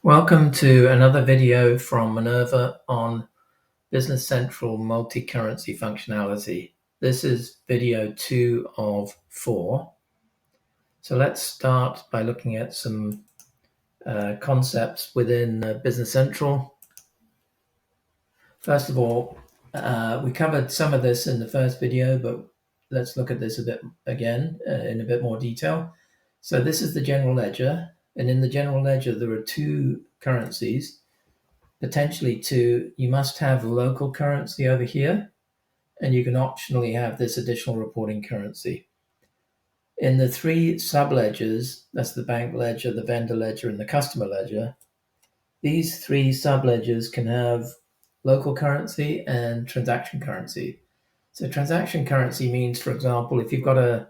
Welcome to another video from Minerva on Business Central multi-currency functionality. This is video 2 of 4. So let's start by looking at some concepts within Business Central. First of all, we covered some of this in the first video, but let's look at this a bit again in a bit more detail. So this is the general ledger, and in the general ledger there are two currencies. Potentially two. You must have local currency over here, and you can optionally have this additional reporting currency. In the three subledgers, that's the bank ledger, the vendor ledger, and the customer ledger, these three subledgers can have local currency and transaction currency. So transaction currency means, for example, if you've got a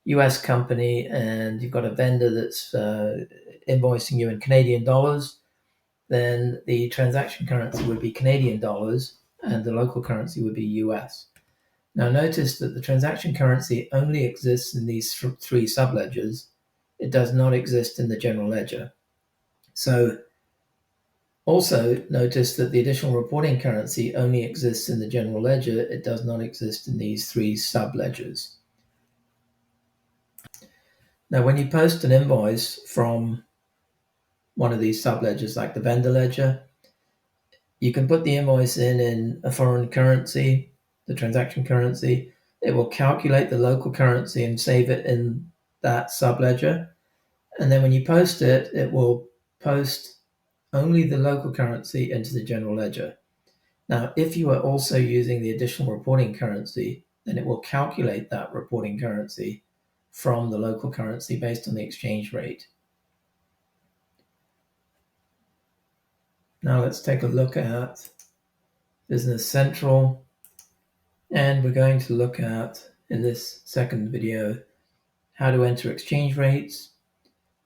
US company and you've got a vendor that's invoicing you in Canadian dollars, then the transaction currency would be Canadian dollars and the local currency would be US. Now notice that the transaction currency only exists in these three subledgers. It does not exist in the general ledger. So also notice that the additional reporting currency only exists in the general ledger. It does not exist in these three subledgers. Now when you post an invoice from one of these subledgers like the vendor ledger, you can put the invoice in a foreign currency, the transaction currency. It will calculate the local currency and save it in that subledger. And then when you post it, it will post only the local currency into the general ledger. Now, if you are also using the additional reporting currency, then it will calculate that reporting currency from the local currency based on the exchange rate. Now let's take a look at Business Central. And we're going to look at, in this second video, how to enter exchange rates,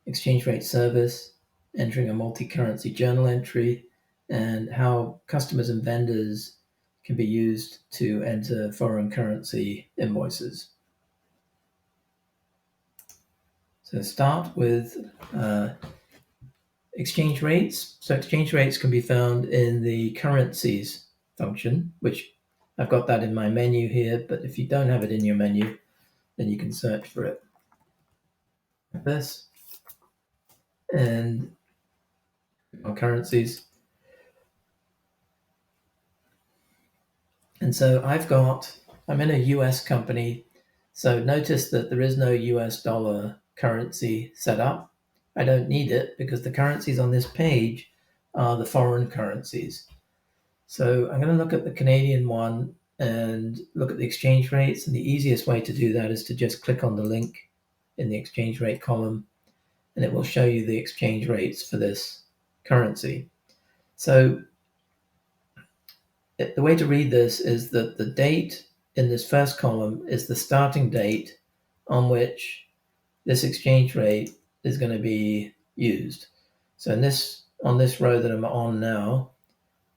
exchange rate service, entering a multi-currency journal entry, and how customers and vendors can be used to enter foreign currency invoices. So start with exchange rates. So exchange rates can be found in the currencies function, which I've got that in my menu here, but if you don't have it in your menu, then you can search for it. Like this. And on currencies. And so I'm in a US company. So notice that there is no US dollar currency set up. I don't need it because the currencies on this page are the foreign currencies. So I'm going to look at the Canadian one and look at the exchange rates. And the easiest way to do that is to just click on the link in the exchange rate column, and it will show you the exchange rates for this currency. So the way to read this is that the date in this first column is the starting date on which this exchange rate is going to be used. So on this row that I'm on now,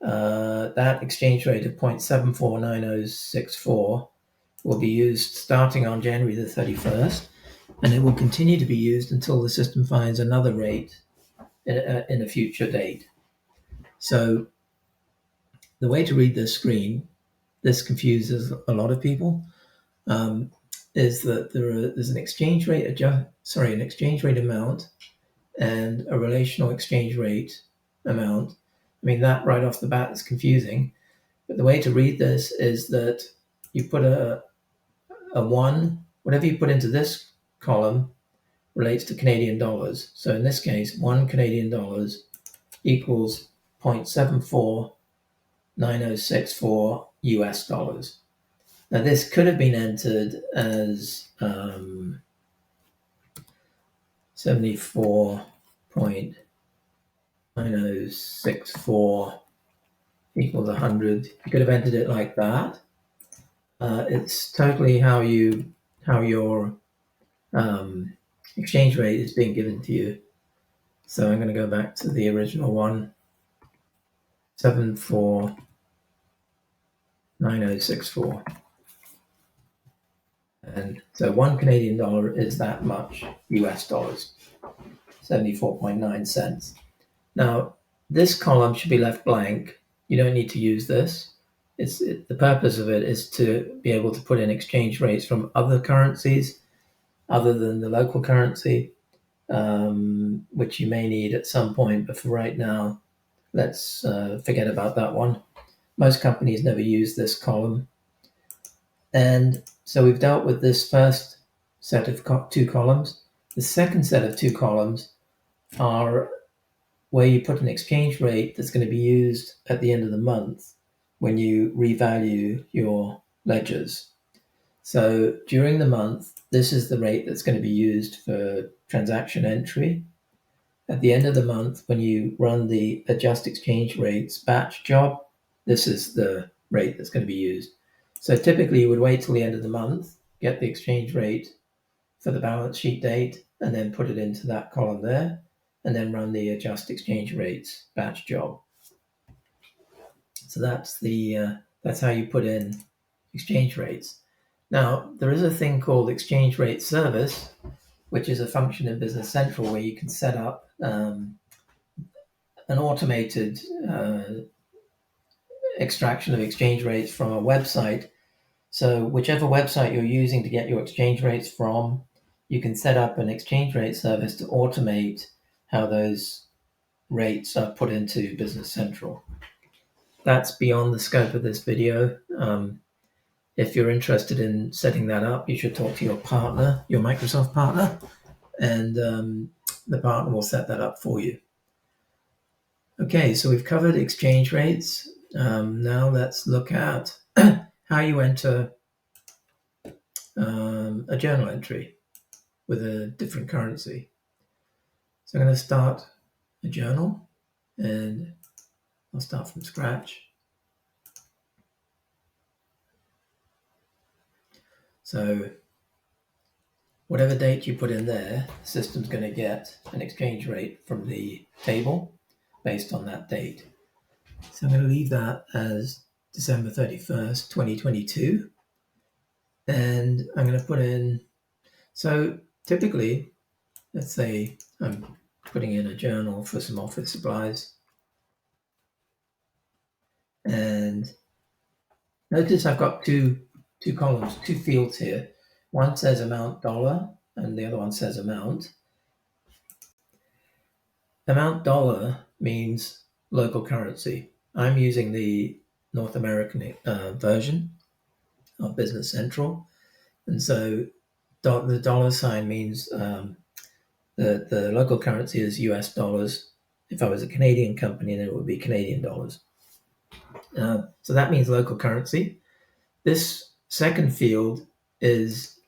that exchange rate of 0.749064 will be used starting on January the 31st, and it will continue to be used until the system finds another rate in a future date. So the way to read this screen, this confuses a lot of people, is that there's an exchange rate an exchange rate amount and a relational exchange rate amount. I mean, that right off the bat is confusing, but the way to read this is that you put a 1, whatever you put into this column relates to Canadian dollars. So in this case, 1 Canadian dollars equals 0.749064 US dollars. Now this could have been entered as 74.9064 equals 100. You could have entered it like that. It's totally how your exchange rate is being given to you. So I'm going to go back to the original one, 74.9064. And so 1 Canadian dollar is that much US dollars, 74.9 cents. Now, this column should be left blank. You don't need to use this. The purpose of it is to be able to put in exchange rates from other currencies other than the local currency, which you may need at some point. But for right now, let's forget about that one. Most companies never use this column. And so we've dealt with this first set of two columns. The second set of two columns are where you put an exchange rate that's going to be used at the end of the month when you revalue your ledgers. So during the month, this is the rate that's going to be used for transaction entry. At the end of the month, when you run the adjust exchange rates batch job, this is the rate that's going to be used. So typically you would wait till the end of the month, get the exchange rate for the balance sheet date, and then put it into that column there, and then run the adjust exchange rates batch job. So that's how you put in exchange rates. Now, there is a thing called exchange rate service, which is a function in Business Central where you can set up an automated extraction of exchange rates from a website. So whichever website you're using to get your exchange rates from, you can set up an exchange rate service to automate how those rates are put into Business Central. That's beyond the scope of this video. If you're interested in setting that up, you should talk to your partner, your Microsoft partner, and the partner will set that up for you. Okay, so we've covered exchange rates. Now let's look at how you enter a journal entry with a different currency. So I'm going to start a journal, and I'll start from scratch. So whatever date you put in there, the system's going to get an exchange rate from the table based on that date. So I'm going to leave that as December 31st, 2022. And I'm going to put in, so typically, let's say I'm putting in a journal for some office supplies. And notice I've got two columns, two fields here. One says amount dollar and the other one says amount. Amount dollar means local currency. I'm using the North American version of Business Central. And so the dollar sign means the local currency is US dollars. If I was a Canadian company, then it would be Canadian dollars. So that means local currency. This second field is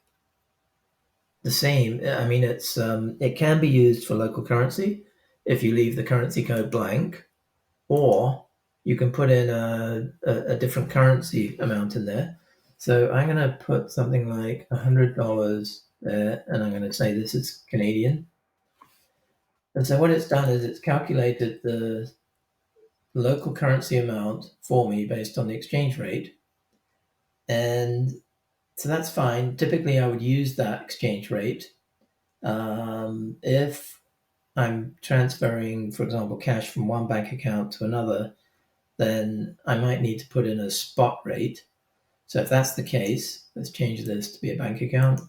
the same. I mean, it can be used for local currency if you leave the currency code blank, or you can put in a different currency amount in there. So I'm going to put something like $100 there, and I'm going to say this is Canadian. And so what it's done is it's calculated the local currency amount for me based on the exchange rate. And so that's fine. Typically, I would use that exchange rate if I'm transferring, for example, cash from one bank account to another, then I might need to put in a spot rate. So if that's the case, let's change this to be a bank account.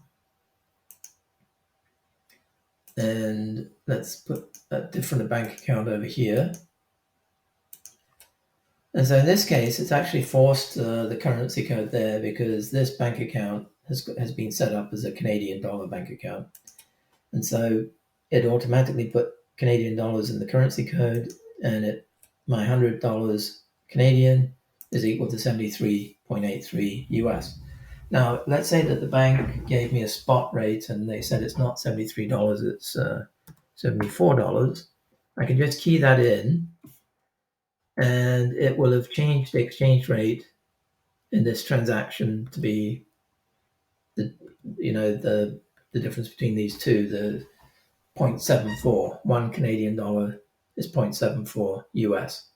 And let's put a different bank account over here. And so in this case, it's actually forced the currency code there because this bank account has been set up as a Canadian dollar bank account. And so it automatically put Canadian dollars in the currency code, and my $100 Canadian is equal to 73.83 US. Now, let's say that the bank gave me a spot rate and they said it's not $73, it's $74. I can just key that in, and it will have changed the exchange rate in this transaction to be the difference between these two, the 0.74. One Canadian dollar is 0.74 US.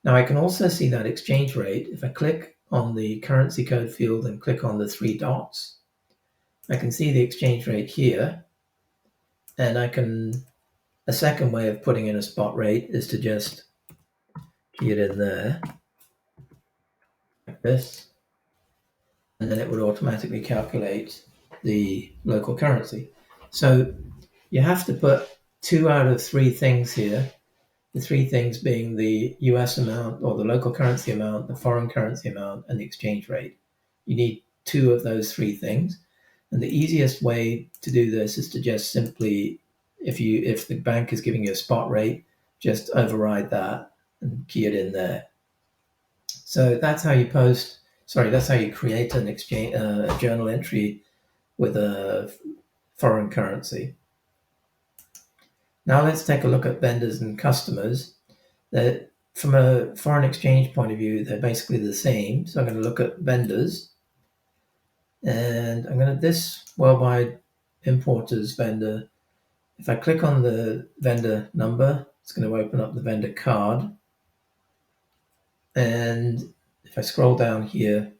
Now I can also see that exchange rate. If I click on the currency code field and click on the three dots, I can see the exchange rate here, and I can A second way of putting in a spot rate is to just key it in there, like this, and then it would automatically calculate the local currency. So you have to put 2 out of 3 things here, the 3 things being the US amount or the local currency amount, the foreign currency amount, and the exchange rate. You need 2 of those 3 things. And the easiest way to do this is to just simply, if the bank is giving you a spot rate, just override that and key it in there. So that's how you that's how you create an exchange journal entry with a foreign currency. Now let's take a look at vendors and customers. That from a foreign exchange point of view, they're basically the same. So I'm going to look at vendors, and I'm going to this worldwide importers vendor. If I click on the vendor number, it's going to open up the vendor card. And if I scroll down here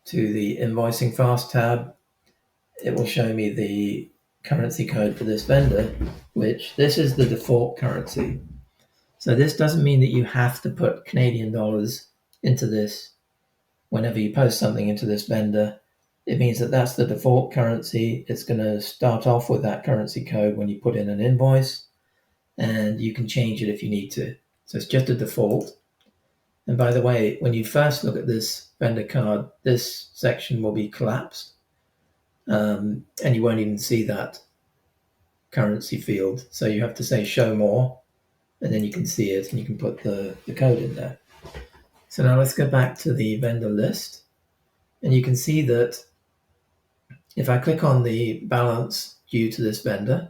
to the invoicing fast tab, it will show me the currency code for this vendor, which this is the default currency. So this doesn't mean that you have to put Canadian dollars into this whenever you post something into this vendor. It means that that's the default currency. It's going to start off with that currency code when you put in an invoice, and you can change it if you need to. So it's just a default. And by the way, when you first look at this vendor card, this section will be collapsed, and you won't even see that currency field. So you have to say show more, and then you can see it and you can put the code in there. So now let's go back to the vendor list, and you can see that if I click on the balance due to this vendor,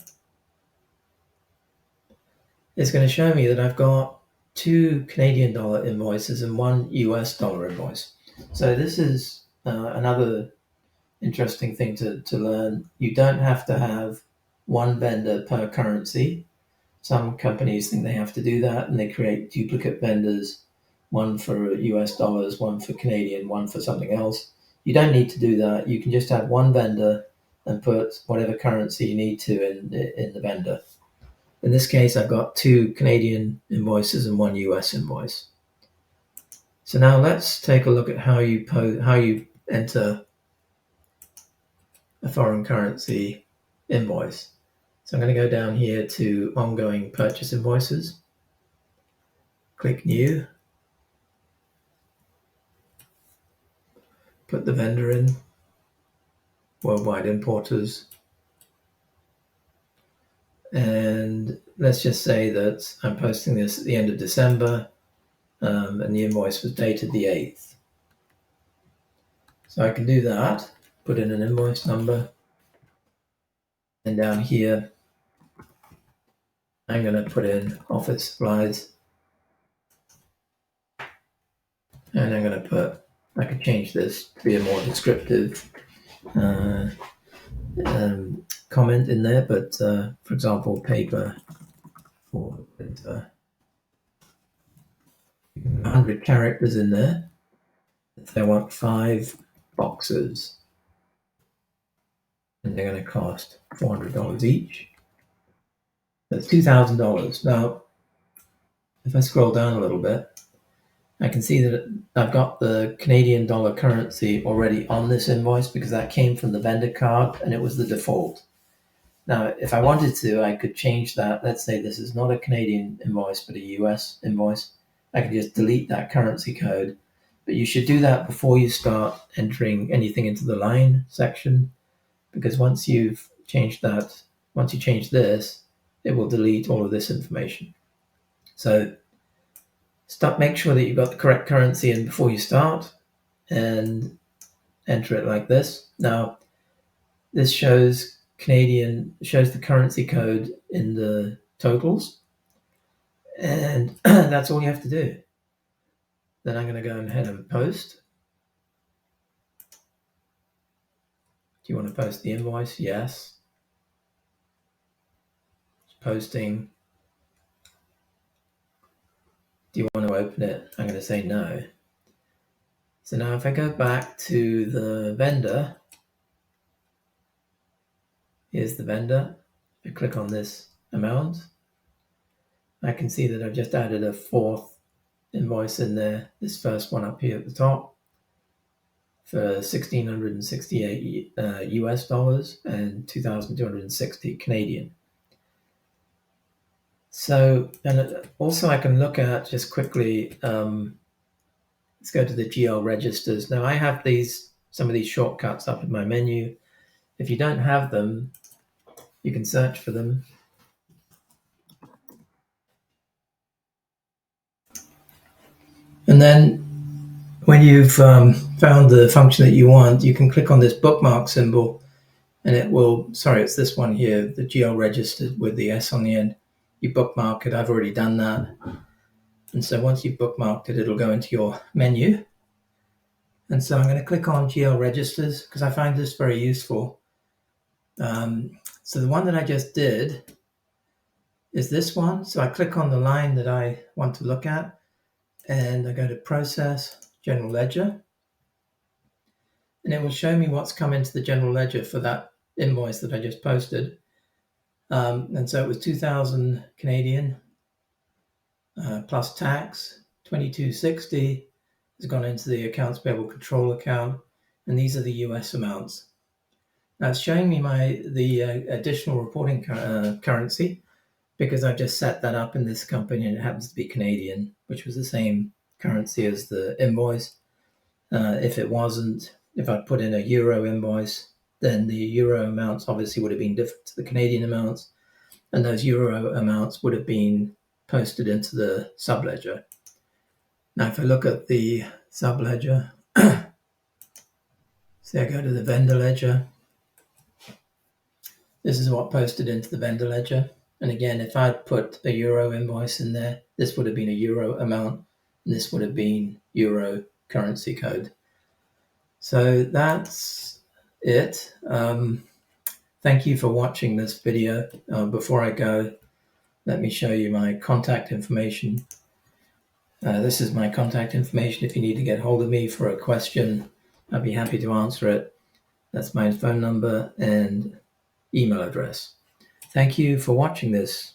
it's going to show me that I've got 2 Canadian dollar invoices and 1 US dollar invoice. So this is another interesting thing to learn. You don't have to have one vendor per currency. Some companies think they have to do that, and they create duplicate vendors, one for US dollars, one for Canadian, one for something else. You don't need to do that. You can just have one vendor and put whatever currency you need to in the vendor. In this case, I've got 2 Canadian invoices and 1 US invoice. So now let's take a look at how you enter a foreign currency invoice. So I'm going to go down here to ongoing purchase invoices, click new, put the vendor in, worldwide importers, and let's just say that I'm posting this at the end of December, and the invoice was dated the 8th. So I can do that, put in an invoice number, and down here I'm going to put in office supplies, and I'm going to put, I could change this to be a more descriptive comment in there, but for example, paper or 100 characters in there. If they want 5 boxes, and they're going to cost $400 each. That's $2,000. Now, if I scroll down a little bit, I can see that I've got the Canadian dollar currency already on this invoice because that came from the vendor card and it was the default. Now, if I wanted to, I could change that. Let's say this is not a Canadian invoice, but a US invoice. I could just delete that currency code. But you should do that before you start entering anything into the line section, because once you've changed that, once you change this, it will delete all of this information. So make sure that you've got the correct currency in before you start and enter it like this. Now, this shows the currency code in the totals, and that's all you have to do. Then I'm going to go ahead and post. Do you want to post the invoice? Yes. Posting. Do you want to open it? I'm going to say no. So now if I go back to the vendor, here's the vendor. I click on this amount, I can see that I've just added a fourth invoice in there, this first one up here at the top, for 1,668 US dollars and 2,260 Canadian. So, and also I can look at just quickly, let's go to the GL registers. Now I have some of these shortcuts up in my menu. If you don't have them, you can search for them. And then when you've found the function that you want, you can click on this bookmark symbol and it will, sorry, it's this one here, the GL registered with the S on the end. You bookmark it. I've already done that. And so once you've bookmarked it, it'll go into your menu. And so I'm going to click on GL registers because I find this very useful. So the one that I just did is this one. So I click on the line that I want to look at and I go to Process, General Ledger. And it will show me what's come into the general ledger for that invoice that I just posted. And so it was 2,000 Canadian plus tax, 2260 has gone into the accounts payable control account, and these are the US amounts. Now it's showing me the additional reporting currency because I've just set that up in this company and it happens to be Canadian, which was the same currency as the invoice. If it wasn't, if I put in a euro invoice, then the euro amounts obviously would have been different to the Canadian amounts, and those euro amounts would have been posted into the subledger. Now, if I look at the subledger, say I go to the vendor ledger, this is what posted into the vendor ledger. And again, if I'd put a euro invoice in there, this would have been a euro amount, and this would have been euro currency code. So that's it. Thank you for watching this video. Before I go, let me show you my contact information. This is my contact information. If you need to get hold of me for a question, I'd be happy to answer it. That's my phone number and email address. Thank you for watching this.